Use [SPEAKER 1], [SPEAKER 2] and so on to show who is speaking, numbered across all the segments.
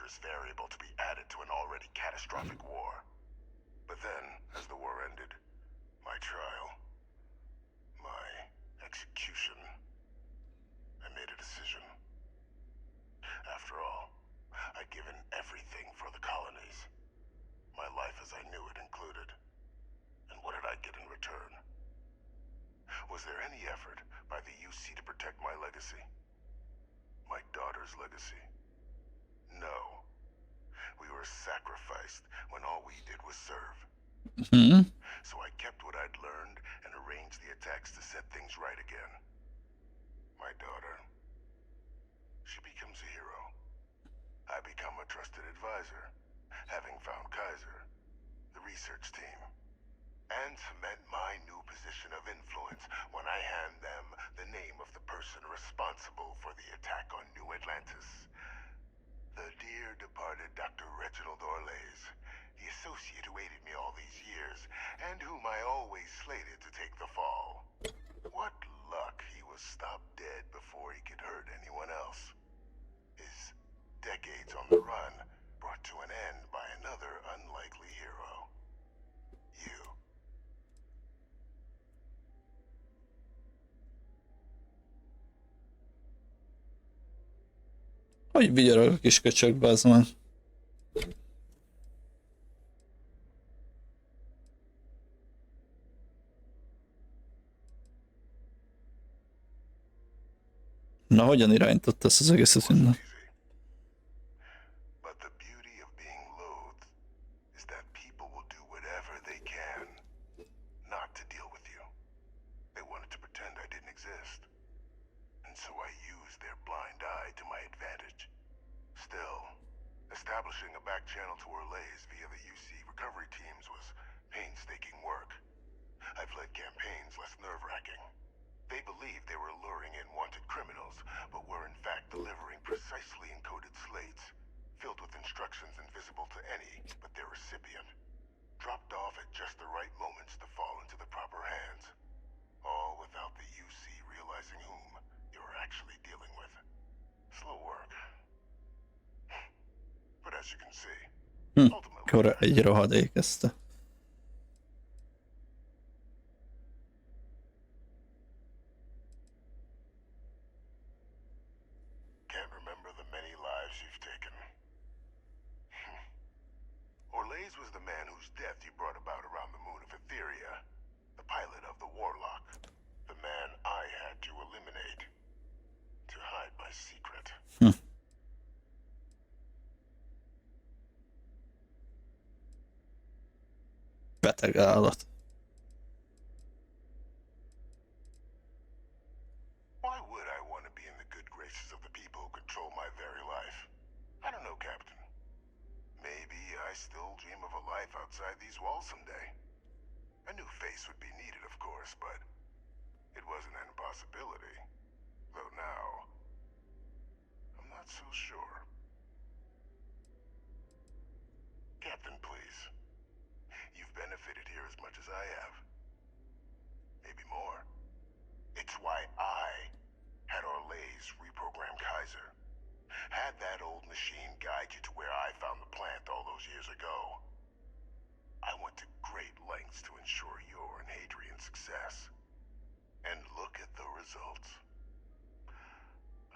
[SPEAKER 1] dangerous variable to be added to an already catastrophic war. But then, as the war ended, my trial, my execution, I made a decision. After all, I'd given everything for the colonies. My life as I knew it included. And what did I get in return? Was there any effort by the UC to protect my legacy? My daughter's legacy? No. We were sacrificed when all we did was serve. So I kept what I'd learned and arranged the attacks to set things right again. My daughter, she becomes a hero. I become a trusted advisor, having found Kaiser, the research team, and cement my new position of influence when I hand them the name of the person responsible for the attack on New Atlantis. The dear departed Dr. Reginald Orlays, the associate who aided me all these years, and whom I always slated to take the fall. What luck he was stopped dead before he could hurt anyone else. His decades on the run brought to an end by another unlikely hero. You.
[SPEAKER 2] Hogy vigyorog a kis köcsög, bazd meg. Na, hogyan irányított ezt az egészet minden?
[SPEAKER 1] But the beauty of being loathed is that people will do whatever they can not to deal with you. They wanted to pretend I didn't exist. And so I used their blind eye to my advantage. Still, establishing a back channel to Orlays via the UC recovery teams was painstaking work. I've led campaigns less nerve-wracking. They believed they were luring in wanted criminals, but were in fact delivering precisely encoded slates, filled with instructions invisible to any but their recipient, dropped off at just the right moments to fall into the proper hands, all without the UC realizing whom you're actually dealing with. Slow work. But as you can see, ultimately...
[SPEAKER 2] Akkor egy rohadék ezt a...
[SPEAKER 1] Can't remember the many lives you've taken. Orlays was the man whose death you brought about around the moon of Etheria, the pilot of the Warlock, the man I had to eliminate to hide my secret.
[SPEAKER 2] Beteg állat.
[SPEAKER 1] Why would I want to be in the good graces of the people who control my very life? I don't know, Captain. Maybe I still dream of a life outside these walls someday. A new face would be needed, of course, but it wasn't an impossibility. Though now, I'm not so sure. Captain, please. You've benefited here as much as I have. Maybe more. It's why I had Orlays reprogram Kaiser. Had that old machine guide you to where I found the plant all those years ago. I went to great lengths to ensure your and Hadrian's success. And look at the results.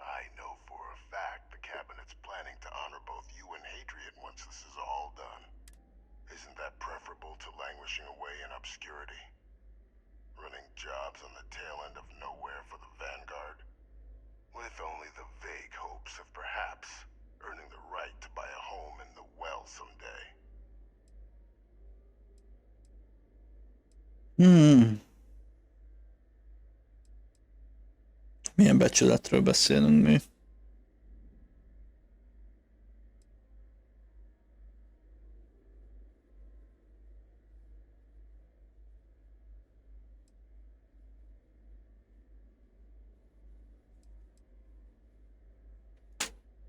[SPEAKER 1] I know for a fact the Cabinet's planning to honor both you and Hadrian once this is all done. Isn't that preferable to languishing away in obscurity? Running jobs on the tail end of nowhere for the Vanguard? With only the vague hopes of perhaps earning the right to buy a home in the well someday.
[SPEAKER 2] Milyen becsületről beszélünk mi?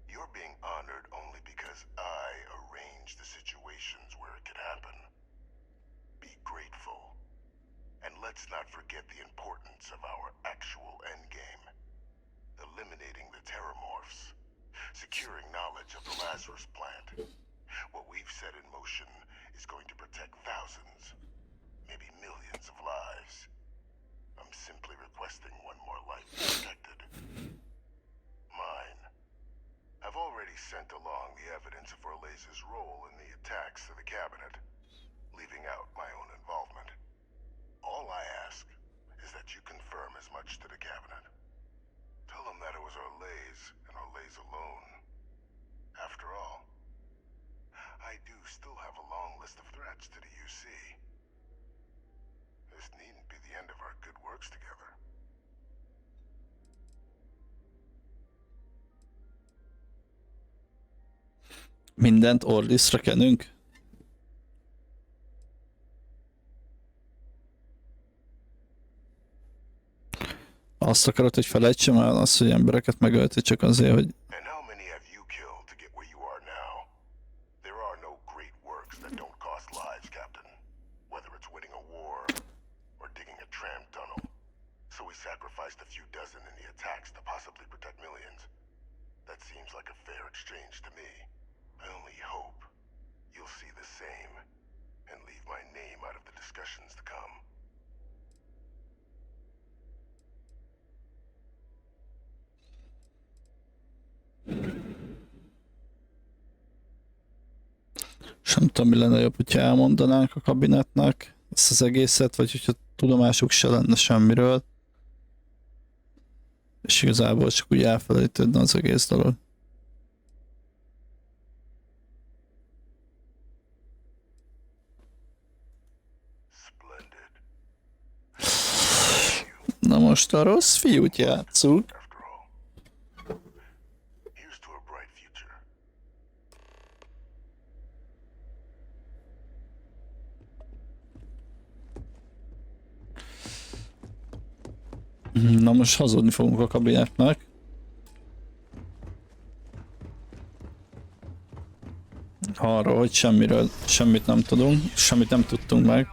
[SPEAKER 1] You're being honored only because I arranged the situations where it could happen. Be grateful. And let's not forget the importance of our actual endgame. Eliminating the Terramorphs. Securing knowledge of the Lazarus plant. already sent along the evidence of Orlez's role in the attacks to the cabinet, leaving out my own involvement. All I ask is that you confirm as much to the cabinet. Tell them that it was Orlez and Orlez alone. After all, I do still have a long list of threats to the UC. This needn't be the end of our good works together.
[SPEAKER 2] Mindent Orlisra kenünk? Azt akarod, hogy felejtsem el azt, hogy embereket megölti csak azért, hogy...
[SPEAKER 1] And how many have you killed to get where you are now? There are no great works that don't cost lives, Captain. Whether it's winning a war or digging a tram tunnel. So we sacrificed a few dozen in the attacks to possibly protect millions. That seems like a fair exchange to me. I only hope you'll see the same and leave my name out of the discussions to come.
[SPEAKER 2] És nem tudom, mi lenne jobb, hogyha elmondanánk a kabinetnek ezt az egészet, vagy hogyha tudomásuk se lenne semmiről. És igazából csak úgy elfelejtődne az egész dolog. Na most a rossz fiút játszunk.
[SPEAKER 1] Here's to a bright future.
[SPEAKER 2] Na most hazudni fogunk a kabinetnek. Arról, hogy semmit nem tudunk, semmit nem tudtunk meg.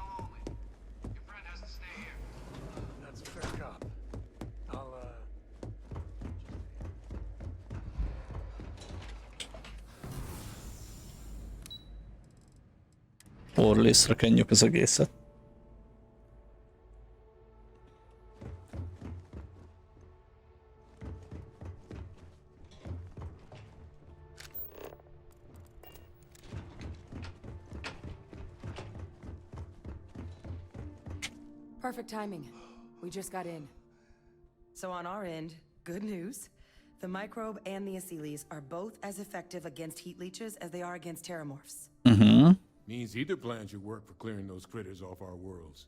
[SPEAKER 2] Orlisra kenjük az egészet.
[SPEAKER 3] Perfect timing. We just got in. So on our end, good news. The microbe and the acyles are both as effective against heat leeches as they are against terramorphs.
[SPEAKER 4] Means either plan should work for clearing those critters off our worlds.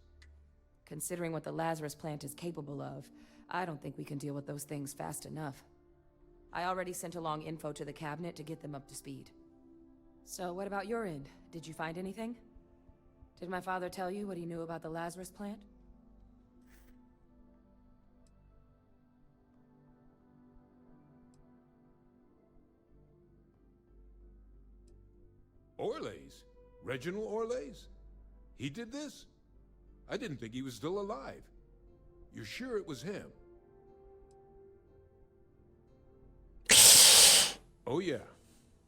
[SPEAKER 3] Considering what the Lazarus plant is capable of, I don't think we can deal with those things fast enough. I already sent along info to the cabinet to get them up to speed. So what about your end? Did you find anything? Did my father tell you what he knew about the Lazarus plant?
[SPEAKER 4] Orlez? Reginald Orlez? He did this? I didn't think he was still alive. You're sure it was him? Oh yeah.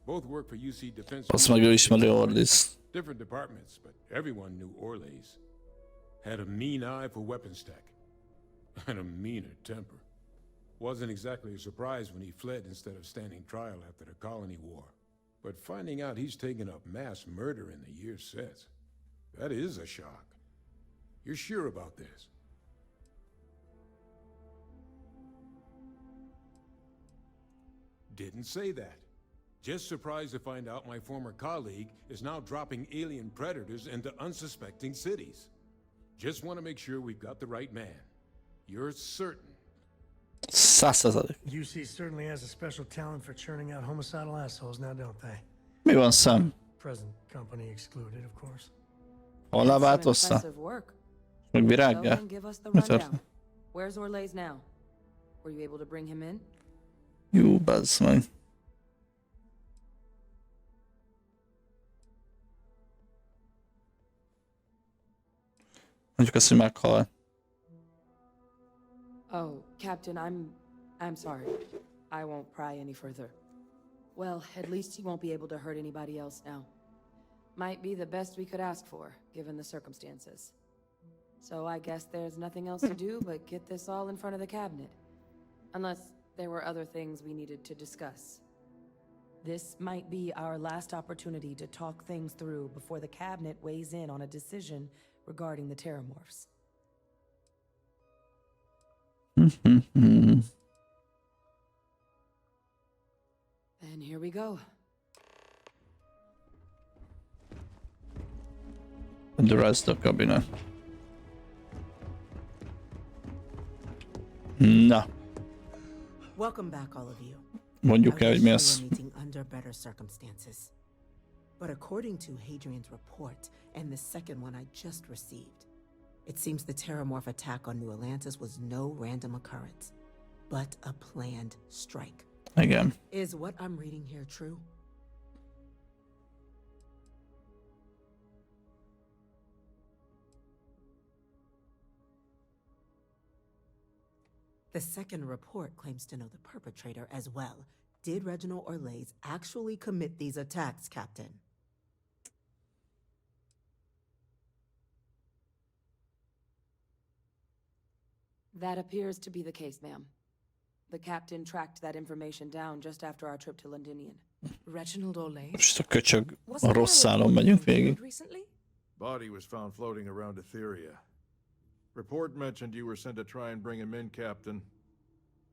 [SPEAKER 4] Both work for UC Defense.
[SPEAKER 2] Azt meg ő ismeri Orlis.
[SPEAKER 4] Different departments, but everyone knew Orlez. Had a mean eye for weapons tech. And a meaner temper. Wasn't exactly a surprise when he fled instead of standing trial after the Colony War. But finding out he's taken up mass murder in the years since, that is a shock. You're sure about this? Didn't say that. Just surprised to find out my former colleague is now dropping alien predators into unsuspecting cities. Just want to make sure we've got the right man. You're certain?
[SPEAKER 2] 100%.
[SPEAKER 5] UC certainly has a special talent for churning out homicidal assholes now, don't they?
[SPEAKER 2] Mi van, Sam?
[SPEAKER 5] Present company excluded, of course.
[SPEAKER 2] Hol
[SPEAKER 3] Some
[SPEAKER 2] leváltozta?
[SPEAKER 3] impressive work.
[SPEAKER 2] Meg
[SPEAKER 3] So
[SPEAKER 2] virággá?
[SPEAKER 3] then give us the
[SPEAKER 2] Mi
[SPEAKER 3] rundown.
[SPEAKER 2] történt?
[SPEAKER 3] Where's Orlez now? Were you able to bring him in?
[SPEAKER 2] Jó, bazd meg. Mondjuk azt, hogy meghal.
[SPEAKER 3] Oh, Captain, I'm sorry. I won't pry any further. Well, at least he won't be able to hurt anybody else now. Might be the best we could ask for, given the circumstances. So I guess there's nothing else to do but get this all in front of the cabinet. Unless there were other things we needed to discuss. This might be our last opportunity to talk things through before the cabinet weighs in on a decision regarding the Terramorphs. And here we go.
[SPEAKER 2] The rest of cabinet. Na,
[SPEAKER 6] Welcome back, all of you.
[SPEAKER 2] mondjuk el,
[SPEAKER 6] I
[SPEAKER 2] hogy
[SPEAKER 6] wish
[SPEAKER 2] mi
[SPEAKER 6] we
[SPEAKER 2] az.
[SPEAKER 6] were meeting under better circumstances. But according to Hadrian's report and the second one I just received, it seems the Terramorph attack on New Atlantis was no random occurrence, but a planned strike.
[SPEAKER 2] Igen.
[SPEAKER 6] Is what I'm reading here true? The second report claims to know the perpetrator as well. Did Reginald Orlais actually commit these attacks, Captain?
[SPEAKER 3] That appears to be the case, ma'am. The captain tracked that information down just after our trip to Londinian.
[SPEAKER 6] Reginald Orlais?
[SPEAKER 2] Most a köcsög, a rossz szálon megyünk végig.
[SPEAKER 3] Recently?
[SPEAKER 7] Body was found floating around Etheria. Report mentioned you were sent to try and bring him in, Captain.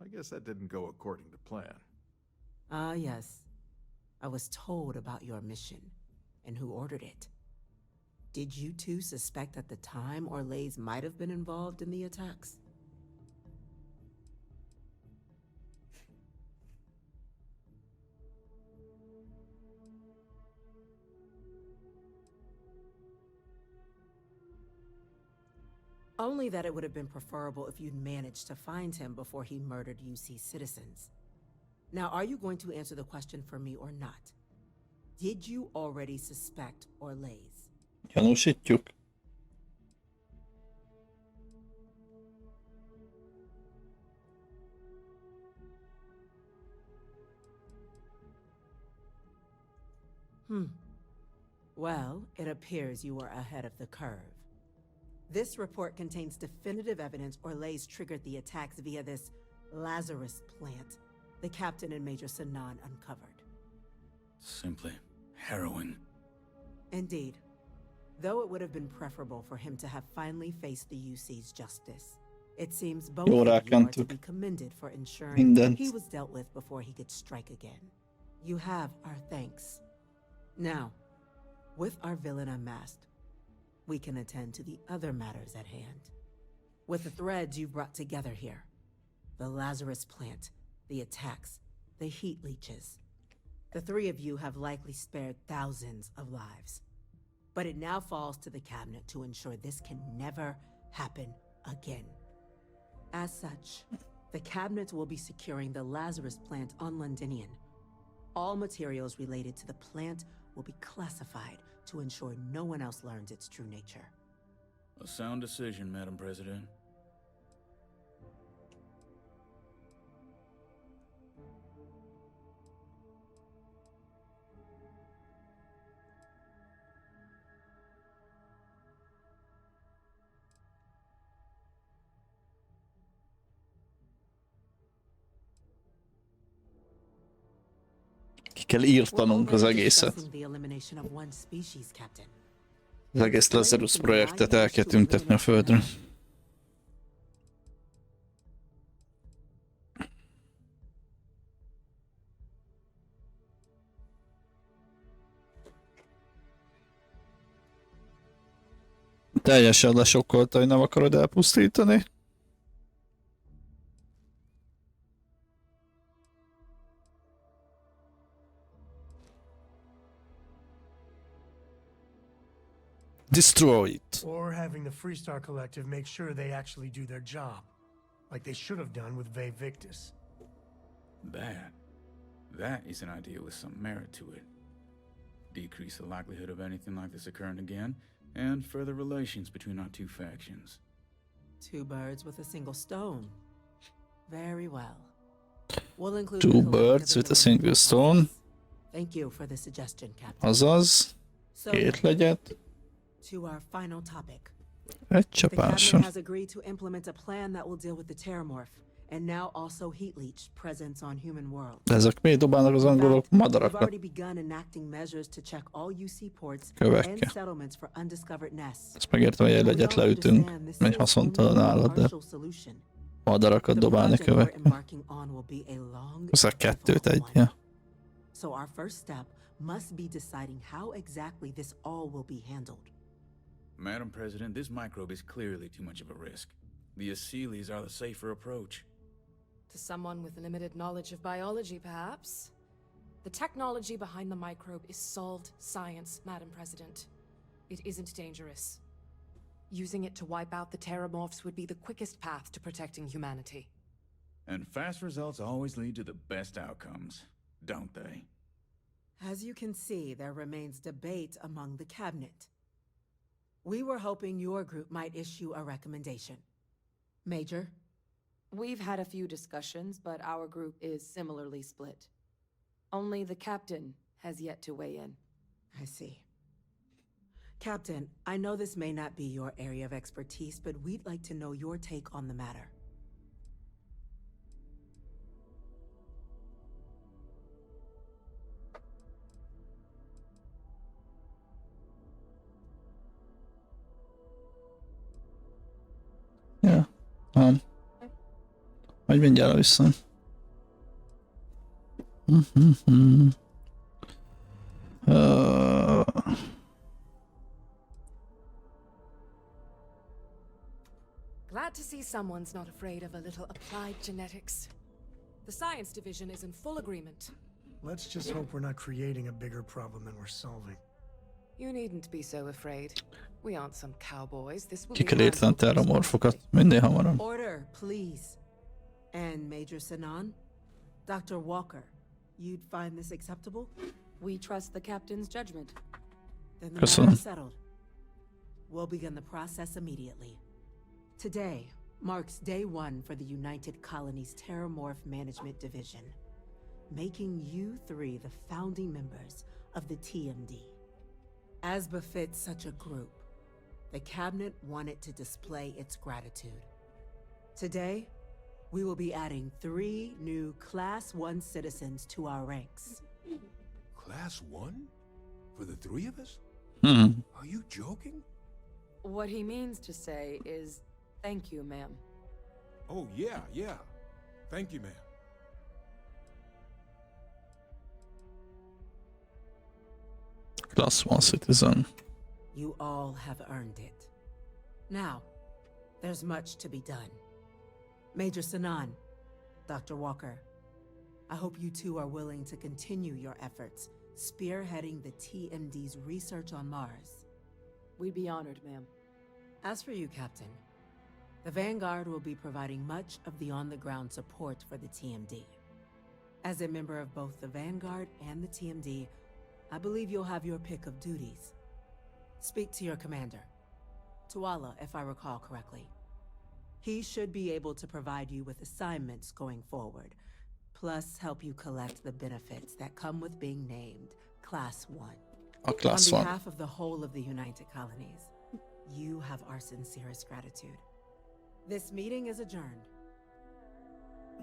[SPEAKER 7] I guess that didn't go according to plan.
[SPEAKER 6] Ah, yes. I was told about your mission and who ordered it. Did you two suspect at the time Orlais might have been involved in the attacks? Only that it would have been preferable if you'd managed to find him before he murdered UC citizens. Now, are you going to answer the question for me or not? Did you already suspect Orlais?
[SPEAKER 2] Gyanúsítjuk.
[SPEAKER 6] Well, it appears you were ahead of the curve. This report contains definitive evidence Orlais triggered the attacks via this Lazarus plant the captain and Major Sanan uncovered.
[SPEAKER 8] Simply harrowing.
[SPEAKER 6] Indeed. Though it would have been preferable for him to have finally faced the UC's justice. It seems both of you are to be commended for ensuring he was dealt with before he could strike again. You have our thanks. Now, with our villain unmasked, we can attend to the other matters at hand. With the threads you've brought together here, the Lazarus plant, the attacks, the heat leeches, the three of you have likely spared thousands of lives. But it now falls to the cabinet to ensure this can never happen again. As such, the cabinet will be securing the Lazarus plant on Londinian. All materials related to the plant will be classified to ensure no one else learns its true nature.
[SPEAKER 8] A sound decision, Madam President.
[SPEAKER 2] Ki kell írtanunk az egészet. Az egész Lazarus projektet el kell tüntetni a földre. Teljesen lesokkolta, hogy nem akarod elpusztítani. Destroy it.
[SPEAKER 5] Or having the Freestar Collective make sure they actually do their job. Like they should have done with Ve Victus.
[SPEAKER 8] That is an idea with some merit to it. Decrease the likelihood of anything like this occurring again, and further relations between our two factions.
[SPEAKER 6] Two birds with a single stone. Very well. We'll include
[SPEAKER 2] Two birds with a single stone.
[SPEAKER 6] Thank you for the suggestion, Captain.
[SPEAKER 2] Azaz, két legyet.
[SPEAKER 6] To our final topic.
[SPEAKER 2] Egy
[SPEAKER 6] The cabinet
[SPEAKER 2] csapásra.
[SPEAKER 6] has agreed to implement a plan that will deal with the Terramorph and now also heat leach presence on human world.
[SPEAKER 2] De ezek miért dobálnak az angolok
[SPEAKER 6] We've
[SPEAKER 2] madarakat?
[SPEAKER 6] already begun enacting measures to check all UC ports and
[SPEAKER 2] Kövekkel.
[SPEAKER 6] settlements for undiscovered nests.
[SPEAKER 2] Ezt megértem, hogy egy legyet leütünk, egy haszontalan állat, de madarakat dobálni kövekkel. Ez a kettőt egy, ja.
[SPEAKER 6] So our first step must be deciding how exactly this all will be handled.
[SPEAKER 8] Madam President, this microbe is clearly too much of a risk. The Aseles are the safer approach.
[SPEAKER 3] To someone with limited knowledge of biology, perhaps? The technology behind the microbe is solved science, Madam President. It isn't dangerous. Using it to wipe out the Terramorphs would be the quickest path to protecting humanity.
[SPEAKER 8] And fast results always lead to the best outcomes, don't they?
[SPEAKER 6] As you can see, there remains debate among the cabinet. We were hoping your group might issue a recommendation. Major?
[SPEAKER 3] We've had a few discussions, but our group is similarly split. Only the captain has yet to weigh in.
[SPEAKER 6] I see. Captain, I know this may not be your area of expertise, but we'd like to know your take on the matter.
[SPEAKER 2] Ja, majd mindjárt vissza.
[SPEAKER 3] Glad to see someone's not afraid of a little applied genetics. The science division is in full agreement.
[SPEAKER 5] Let's just hope we're not creating a bigger problem than we're solving.
[SPEAKER 3] You needn't be so afraid. We aren't some cowboys. This will
[SPEAKER 2] Ki
[SPEAKER 3] be
[SPEAKER 2] kell írtani terramorfokat, minél hamarabb.
[SPEAKER 6] Order, please. And Major Sinan? Dr. Walker, you'd find this acceptable?
[SPEAKER 3] We trust the captain's judgment.
[SPEAKER 6] Then the matter is settled. We'll begin the process immediately. Today marks day one for the United Colonies Terramorph Management Division, making you three the founding members of the TMD. As befits such a group, the cabinet wanted to display its gratitude. Today, we will be adding 3 new Class 1 citizens to our ranks.
[SPEAKER 4] Class 1? For the 3 of us?
[SPEAKER 2] Hmm.
[SPEAKER 4] Are you joking?
[SPEAKER 3] What he means to say is, thank you, ma'am.
[SPEAKER 4] Oh, yeah. Thank you, ma'am.
[SPEAKER 2] Class 1 citizen.
[SPEAKER 6] You all have earned it. Now, there's much to be done. Major Sinan, Dr. Walker, I hope you two are willing to continue your efforts, spearheading the TMD's research on Mars.
[SPEAKER 3] We'd be honored, ma'am.
[SPEAKER 6] As for you, Captain, the Vanguard will be providing much of the on-the-ground support for the TMD. As a member of both the Vanguard and the TMD, I believe you'll have your pick of duties. Speak to your commander, Tuala, if I recall correctly. He should be able to provide you with assignments going forward, plus help you collect the benefits that come with being named Class 1.
[SPEAKER 2] Class
[SPEAKER 6] On
[SPEAKER 2] 1.
[SPEAKER 6] behalf of the whole of the United Colonies, you have our sincerest gratitude. This meeting is adjourned.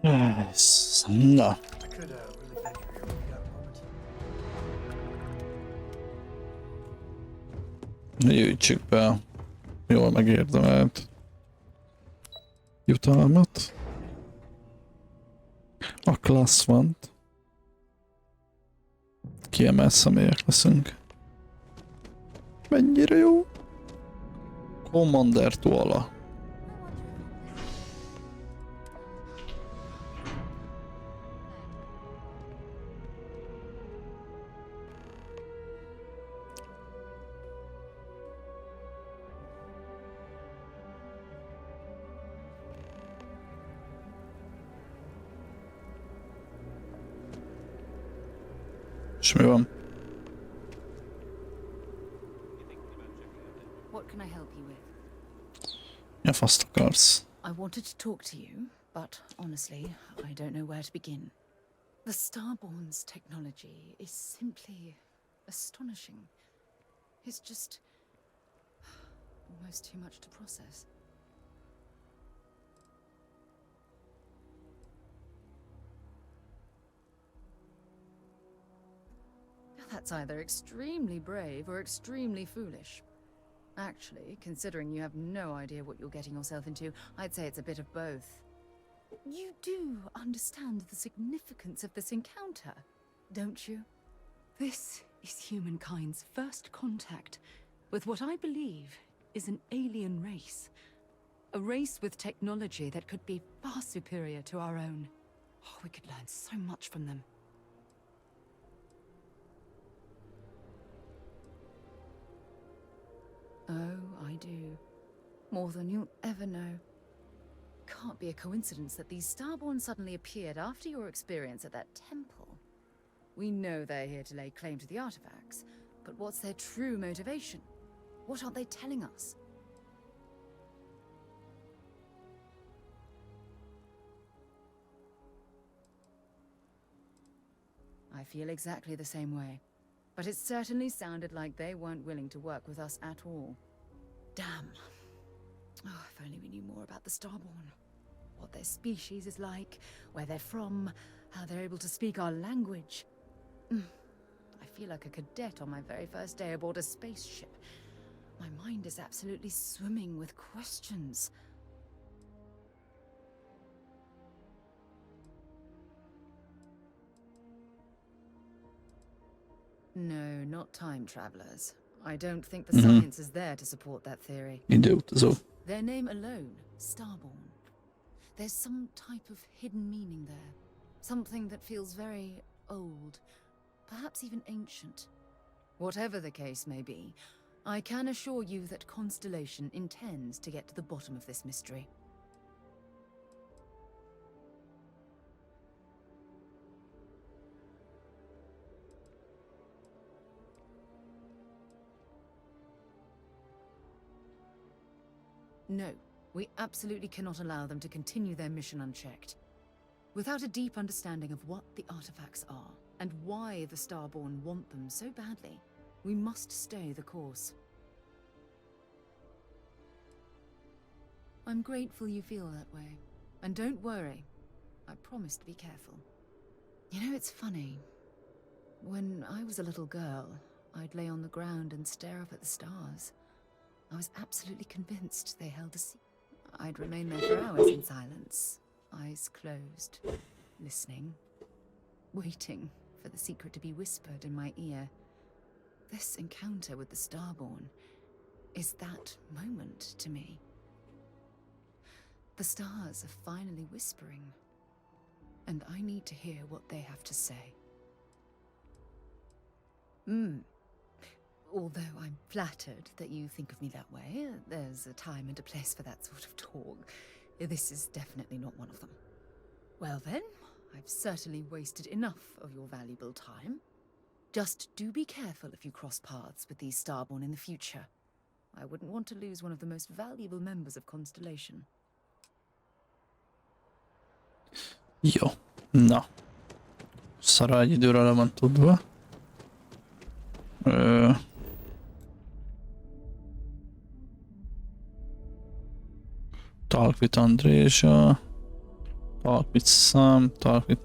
[SPEAKER 2] Yes. Na.
[SPEAKER 5] I could really thank you here when we got a moment.
[SPEAKER 2] Gyűjtsük be jól megérdemelt jutalmat. A Class 1-t. Kiemelt személyek leszünk. Mennyire jó? Commander Tuala. És mi van?
[SPEAKER 9] What can I help you with?
[SPEAKER 2] Mi a faszt akarsz?
[SPEAKER 9] I wanted to talk to you, but honestly, I don't know where to begin. The Starborn's technology is simply astonishing. It's just almost too much to process. That's either extremely brave or extremely foolish. Actually, considering you have no idea what you're getting yourself into, I'd say it's a bit of both. You do understand the significance of this encounter, don't you? This is humankind's first contact with what I believe is an alien race. A race with technology that could be far superior to our own. Oh, we could learn so much from them. Oh, I do. More than you'll ever know. Can't be a coincidence that these Starborn suddenly appeared after your experience at that temple. We know they're here to lay claim to the artifacts, but what's their true motivation? What aren't they telling us? I feel exactly the same way. But it certainly sounded like they weren't willing to work with us at all. Damn. Oh, if only we knew more about the Starborn. What their species is like, where they're from, how they're able to speak our language. I feel like a cadet on my very first day aboard a spaceship. My mind is absolutely swimming with questions. No, not time travelers. I don't think the science is there to support that theory.
[SPEAKER 2] Időt, zo.
[SPEAKER 9] Their name alone, Starborn. There's some type of hidden meaning there. Something that feels very old, perhaps even ancient. Whatever the case may be, I can assure you that Constellation intends to get to the bottom of this mystery. No, we absolutely cannot allow them to continue their mission unchecked. Without a deep understanding of what the artifacts are, and why the Starborn want them so badly, we must stay the course. I'm grateful you feel that way. And don't worry, I promise to be careful. You know, it's funny. When I was a little girl, I'd lay on the ground and stare up at the stars. I was absolutely convinced they held a secret. I'd remain there for hours in silence, eyes closed, listening, waiting for the secret to be whispered in my ear. This encounter with the Starborn is that moment to me. The stars are finally whispering, and I need to hear what they have to say. Although I'm flattered that you think of me that way, there's a time and a place for that sort of talk. This is definitely not one of them. Well then, I've certainly wasted enough of your valuable time. Just do be careful if you cross paths with these Starborn in the future. I wouldn't want to lose one of the most valuable members of Constellation.
[SPEAKER 2] Jó, na. Szara egy időre le van tudva. Talk with Andrézsa. Talk with Sam. Talk with...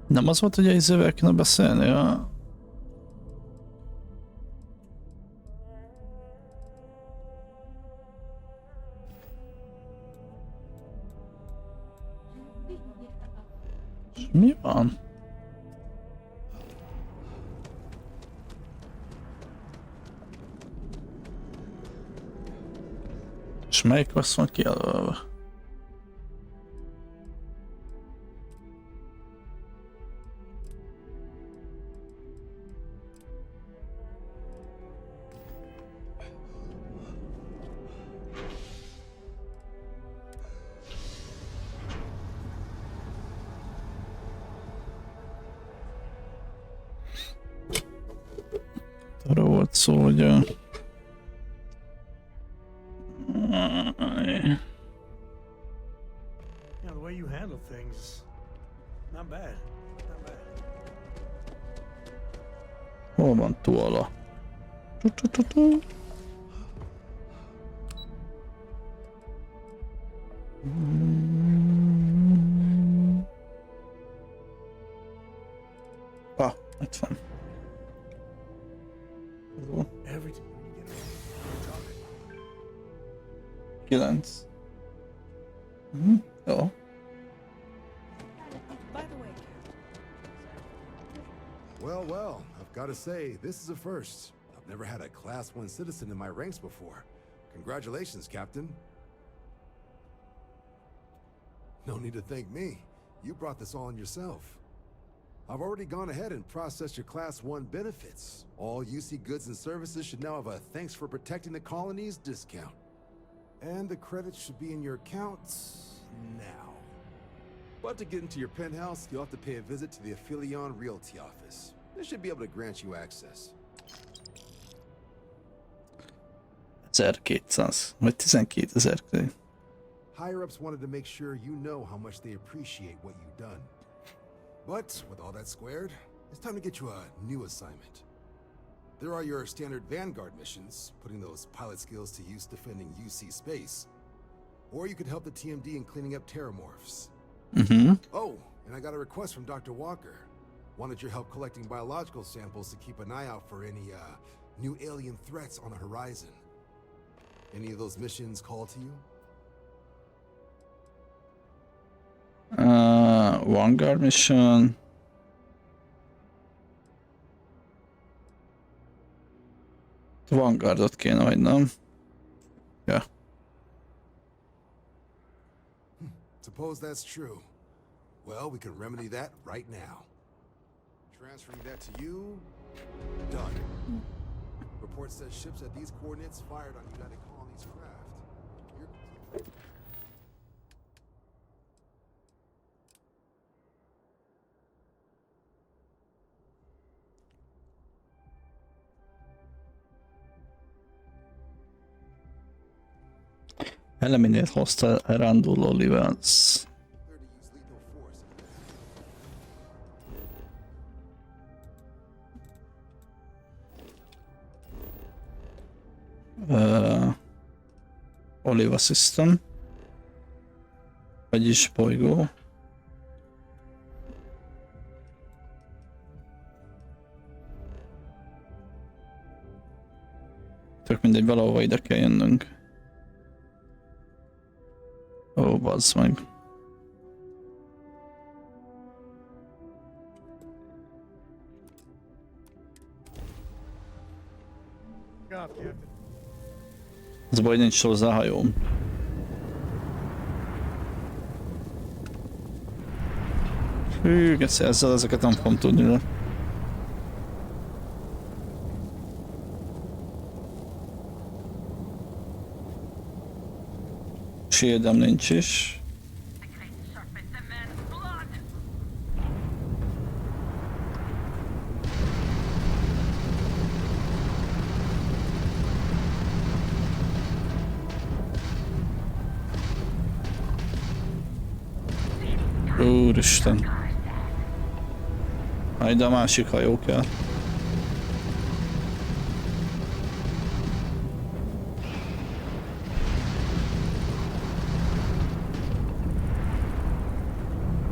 [SPEAKER 2] Nem az volt, hogy a izével kéne beszélni, ja? És mi van? És melyik azt van kijelölve? Arra volt szó, hogy
[SPEAKER 5] way you handle things, not bad. Not bad.
[SPEAKER 2] Hol van tuala? Ah, itt van. Jó. 9. Jó.
[SPEAKER 10] Well, well, I've got to say, this is a first. I've never had a Class 1 citizen in my ranks before. Congratulations, Captain. No need to thank me. You brought this all on yourself. I've already gone ahead and processed your Class 1 benefits. All UC goods and services should now have a thanks for protecting the colonies discount. And the credits should be in your accounts now. But to get into your penthouse, you'll have to pay a visit to the Aphelion Realty office. They should be able to grant you access.
[SPEAKER 2] 1200, vagy 12,000 körül.
[SPEAKER 10] Higher-ups wanted to make sure you know how much they appreciate what you've done. But with all that squared, it's time to get you a new assignment. There are your standard Vanguard missions, putting those pilot skills to use defending UC space. Or you could help the TMD in cleaning up terramorphs. Oh, and I got a request from Dr. Walker. Wanted your help collecting biological samples to keep an eye out for any, new alien threats on the horizon. Any of those missions call to you?
[SPEAKER 2] Vanguard mission. Vanguardot kéne hagynom. Ja.
[SPEAKER 10] Suppose that's true. Well, we can remedy that right now. Transferring that to you. Done. Report says ships at these coordinates fired on United Colonies craft.
[SPEAKER 2] Eliminate hostile Randall Olivans. Oliva System. Vagyis bolygó. Tök mindegy, valahova ide kell jönnünk. Ó, bazd meg. Ez baj, nincs hozzá hajóm. Hű, ezzel ezeket nem fogom tudni le. Shieldem nincs is. Úristen. Majd a másik hajó kell.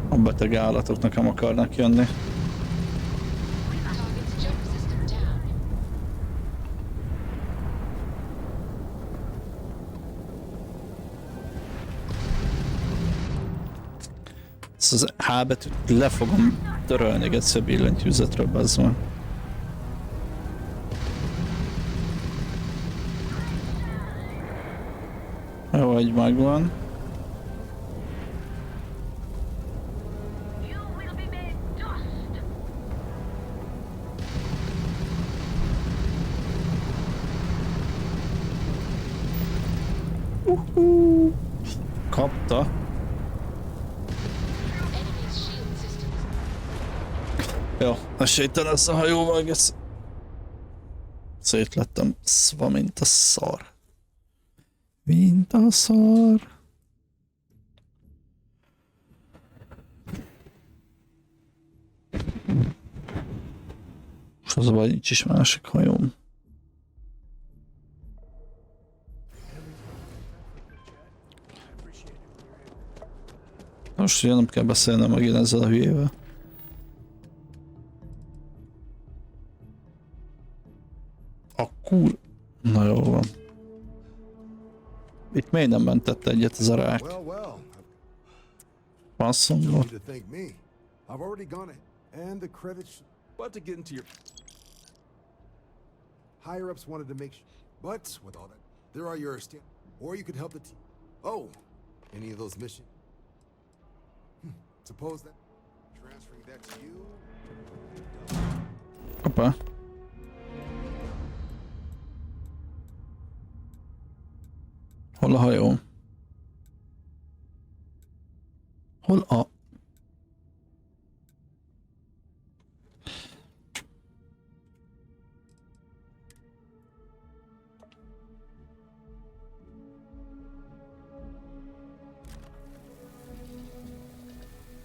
[SPEAKER 2] A beteg állatok nekem akarnak jönni. Ezt az H betűt le fogom törölni egyszer billentyűzetről, bazd meg. Jó, egy megvan. Kapta. Jó, esélytelen lesz a hajóval egész. Szét lettem szva, mint a szar. Mint a szar. Az a baj, nincs is másik hajóm. Most ugye nem kell beszélnem megint ezzel a hülyével. A kur... Na jó van. Itt miért nem mentette egyet ez a rák? Passzomba.
[SPEAKER 10] But to get into your higher-ups wanted to make but with all that, there are your or you could help the team. Oh, any of those missions? Suppose that transferring that to you.
[SPEAKER 2] Hoppá. Hol a hajó? Hol a...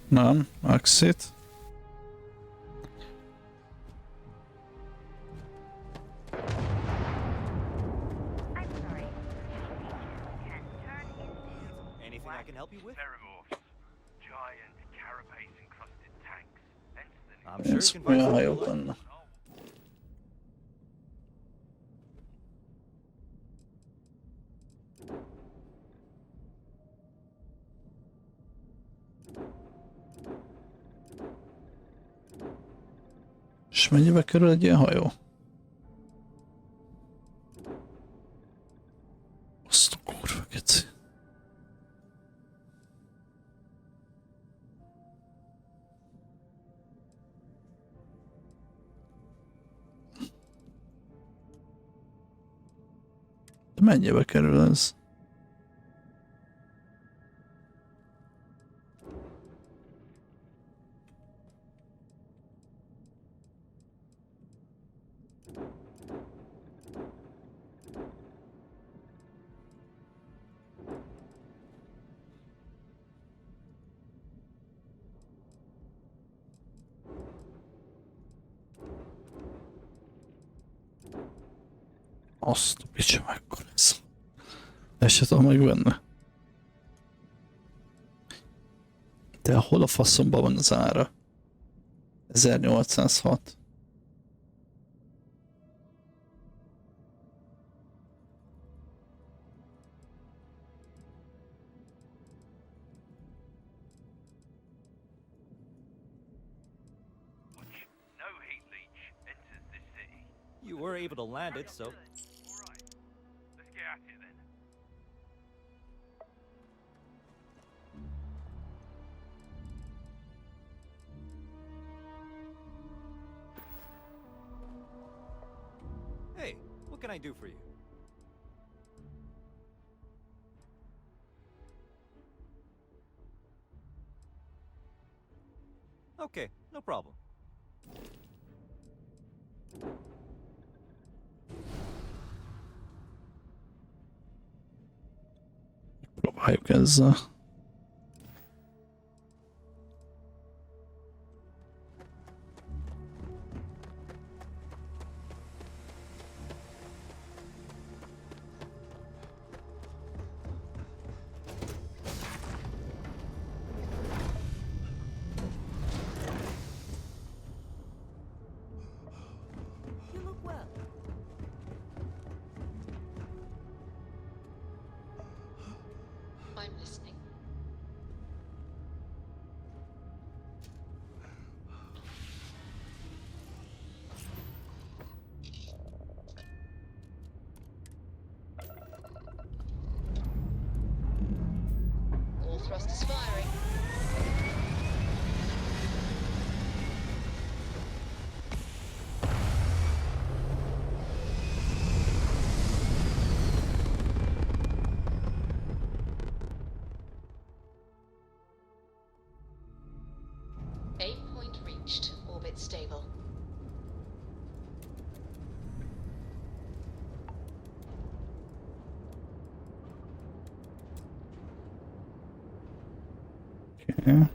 [SPEAKER 2] Nem, exit.
[SPEAKER 11] Anything I can help you with? Giant carapace encrusted tanks. I'm sure you can find
[SPEAKER 2] olyan hajó benne. És mennyibe kerül egy ilyen hajó? Azt a kurva geci. De mennyibe kerül ez? Azt a picsa mekkora ez. Ezt se tudom megvenni. De hol a faszomban van az ára? 1806.
[SPEAKER 11] You were able to land it, so... Alright, let's get at it then. Hey, what can I do for you? Okay, no problem.
[SPEAKER 2] Próbáljuk ezzel.
[SPEAKER 6] You look well.
[SPEAKER 12] I'm listening. All thrusters firing. Aim point reached. Orbit stable.
[SPEAKER 2] Okay.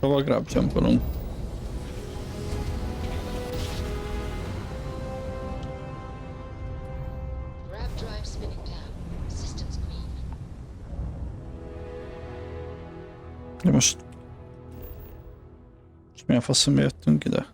[SPEAKER 2] Szóval grab jumpolunk.
[SPEAKER 12] Grab drive spinning down. Systems green.
[SPEAKER 2] De most milyen faszom jöttünk ide?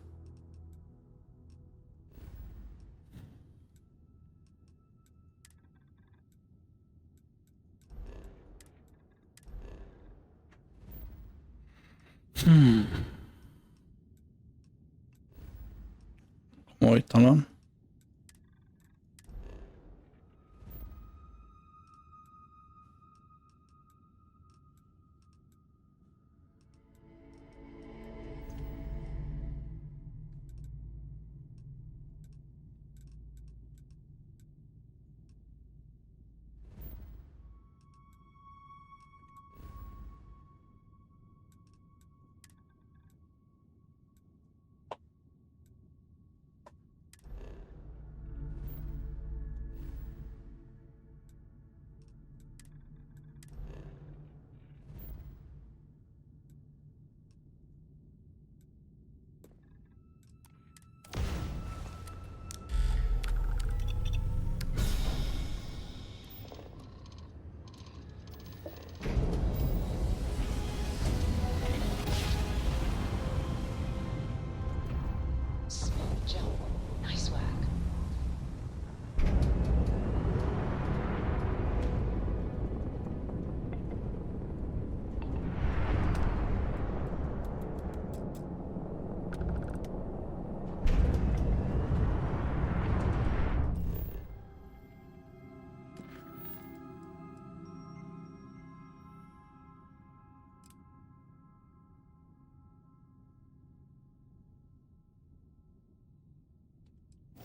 [SPEAKER 2] Komolytalan.
[SPEAKER 12] Smooth jump. Nice work.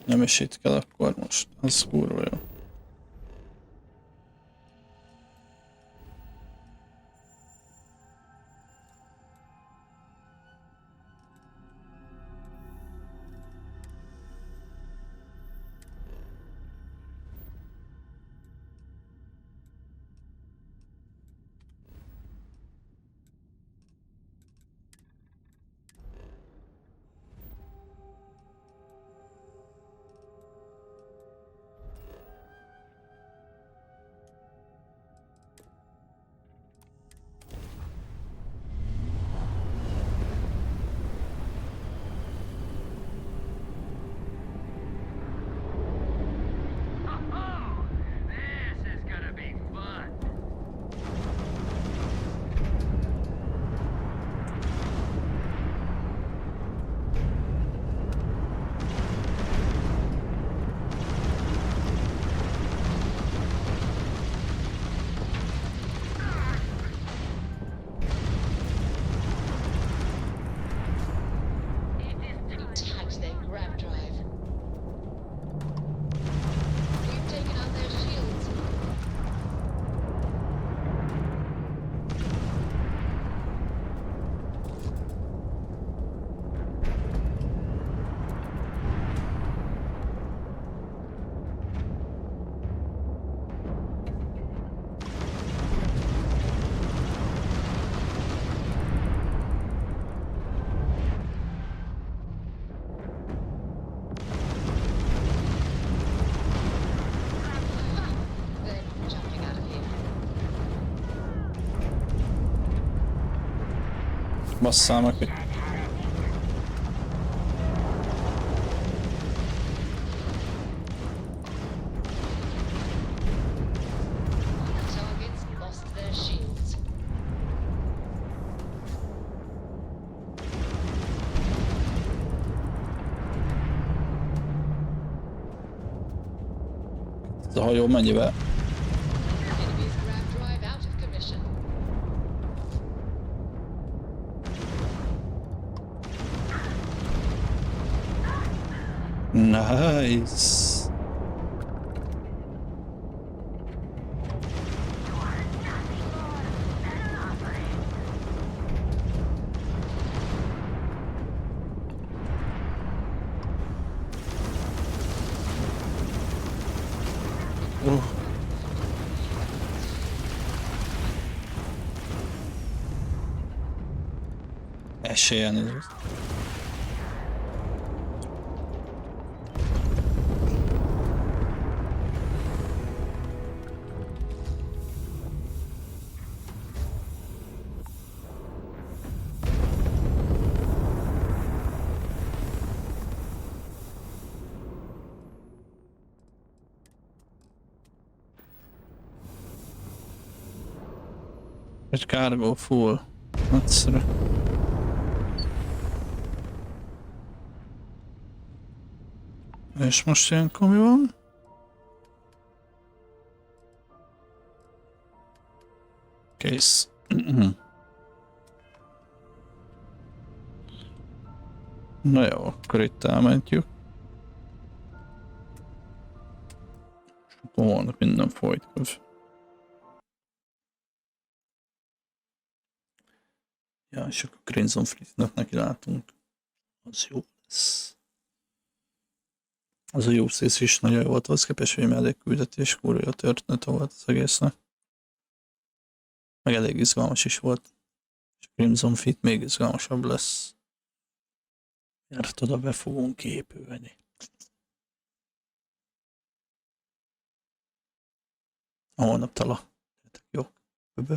[SPEAKER 2] Nem is itt kell akkor most. Az kurva jó.
[SPEAKER 12] Tagged their grab drive. We've taken out their shields. They're not jumping out of here.
[SPEAKER 2] Basszál meg, hogy
[SPEAKER 12] Targets lost their shields.
[SPEAKER 2] ez a hajó mennyivel.
[SPEAKER 12] Enemy's grab drive out of commission.
[SPEAKER 2] Nice. Esélye nézve. Egy cargo full. Nagyszerű. És most ilyenkor mi van? Kész. Na jó, akkor itt elmentjük. És akkor holnap minden folytköv. Ja, és akkor Crimson Fleetnek neki látunk. Az jó lesz. Az a jó szész is nagyon jó volt, az képest, hogy mellékküldetés, kurva jó történet volt az egésznek. Meg elég izgalmas is volt. És a Crimson Fleet még izgalmasabb lesz. Mert oda be fogunk épülni. A holnap tala. Jó. Böbö.